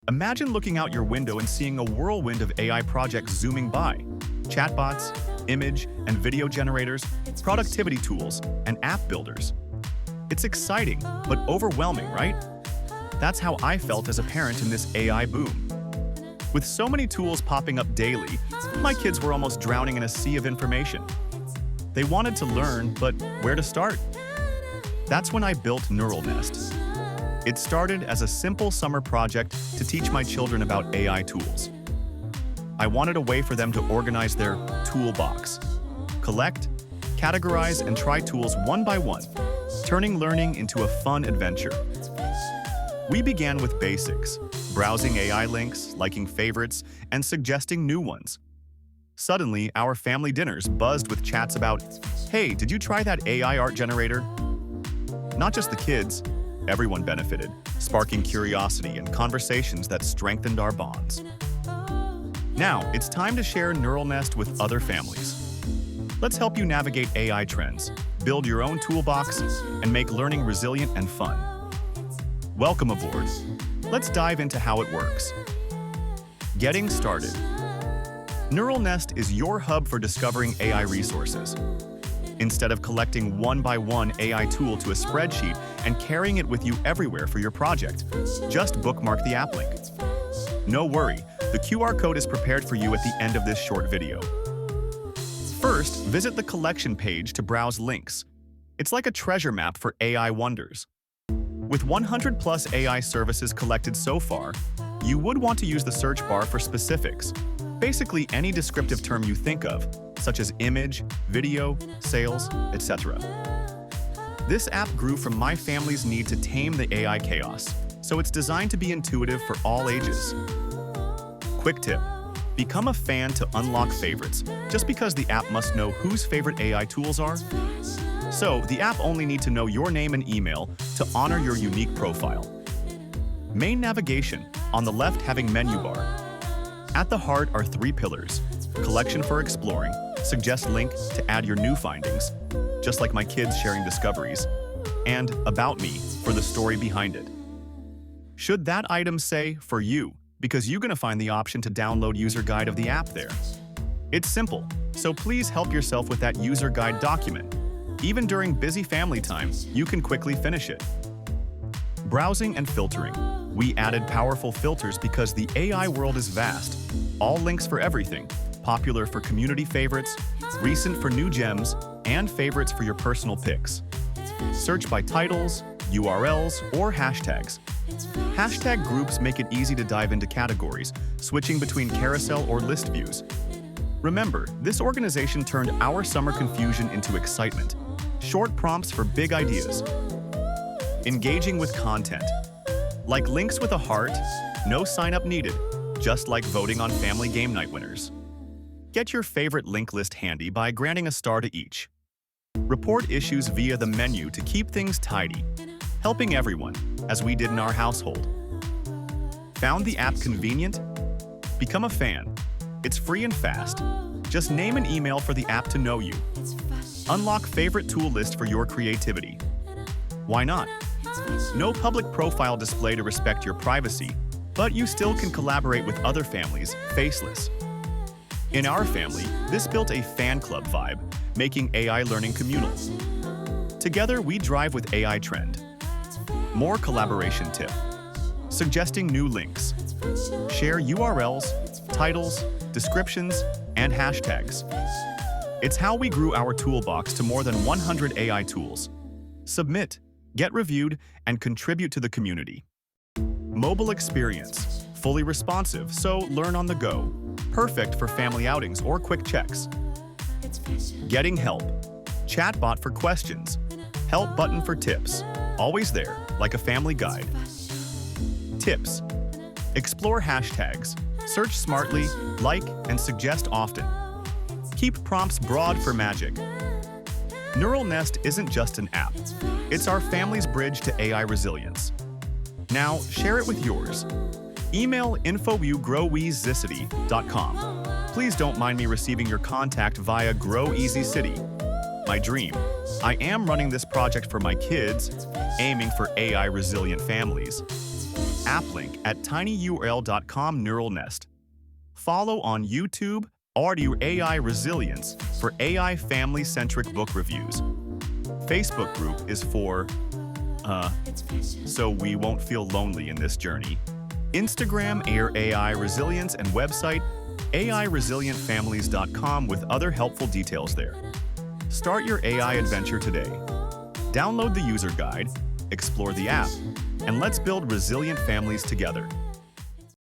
Imagine looking out your window and seeing a whirlwind of AI projects zooming by. Chatbots, image and video generators, productivity tools, and app builders. It's exciting, but overwhelming, right? That's how I felt as a parent in this AI boom. With so many tools popping up daily, my kids were almost drowning in a sea of information. They wanted to learn, but where to start? That's when I built NeuralNest. It started as a simple summer project to teach my children about AI tools. I wanted a way for them to organize their toolbox, collect, categorize, and try tools one by one, turning learning into a fun adventure. We began with basics, browsing AI links, liking favorites, and suggesting new ones. Suddenly, our family dinners buzzed with chats about, "Hey, did you try that AI art generator?" Not just the kids, everyone benefited, sparking curiosity and conversations that strengthened our bonds. Now, it's time to share NeuralNest with other families. Let's help you navigate AI trends, build your own toolbox, and make learning resilient and fun. Welcome aboard. Let's dive into how it works. Getting started. NeuralNest is your hub for discovering AI resources. Instead of collecting one by one AI tool to a spreadsheet and carrying it with you everywhere for your project, just bookmark the app link. No worry, the QR code is prepared for you at the end of this short video. First, visit the collection page to browse links. It's like a treasure map for AI wonders. With 100+ AI services collected so far, you would want to use the search bar for specifics. Basically any descriptive term you think of, such as image, video, sales, etc. This app grew from my family's need to tame the AI chaos, so it's designed to be intuitive for all ages. Quick tip: become a fan to unlock favorites, just because the app must know whose favorite AI tools are. So, the app only needs to know your name and email to honor your unique profile. Main navigation, on the left having menu bar. At the heart are 3 pillars: collection for exploring, suggest link to add your new findings, just like my kids sharing discoveries, and about me for the story behind it. Should that item say for you, because you're gonna find the option to download user guide of the app there. It's simple, so please help yourself with that user guide document. Even during busy family time, you can quickly finish it. Browsing and filtering. We added powerful filters because the AI world is vast. All links for everything, popular for community favorites, recent for new gems, and favorites for your personal picks. Search by titles, URLs, or hashtags. Hashtag groups make it easy to dive into categories, switching between carousel or list views. Remember, this organization turned our summer confusion into excitement. Short prompts for big ideas. Engaging with content. Like links with a heart, no sign-up needed, just like voting on family game night winners. Get your favorite link list handy by granting a star to each. Report issues via the menu to keep things tidy, helping everyone, as we did in our household. Found the app convenient? Become a fan. It's free and fast. Just name an email for the app to know you. Unlock favorite tool list for your creativity. Why not? No public profile display to respect your privacy, but you still can collaborate with other families, faceless. In our family, this built a fan club vibe, making AI learning communal. Together, we drive with AI trend. More collaboration tip. Suggesting new links. Share URLs, titles, descriptions, and hashtags. It's how we grew our toolbox to more than 100 AI tools. Submit, get reviewed, and contribute to the community. Mobile experience, fully responsive, so learn on the go. Perfect for family outings or quick checks. Getting help, chatbot for questions, help button for tips, always there, like a family guide. Tips, explore hashtags, search smartly, like, and suggest often. Keep prompts broad for magic. NeuralNest isn't just an app. It's our family's bridge to AI resilience. Now, share it with yours. Email info@growezcity.com. Please don't mind me receiving your contact via Grow Easy City. My dream. I am running this project for my kids, aiming for AI resilient families. app link at tinyurl.com NeuralNest. Follow on YouTube Argue AI Resilience for AI family-centric book reviews. Facebook group is for, so we won't feel lonely in this journey. Instagram Air AI Resilience and website AIResilientFamilies.com with other helpful details there. Start your AI adventure today. Download the user guide, explore the app, and let's build resilient families together.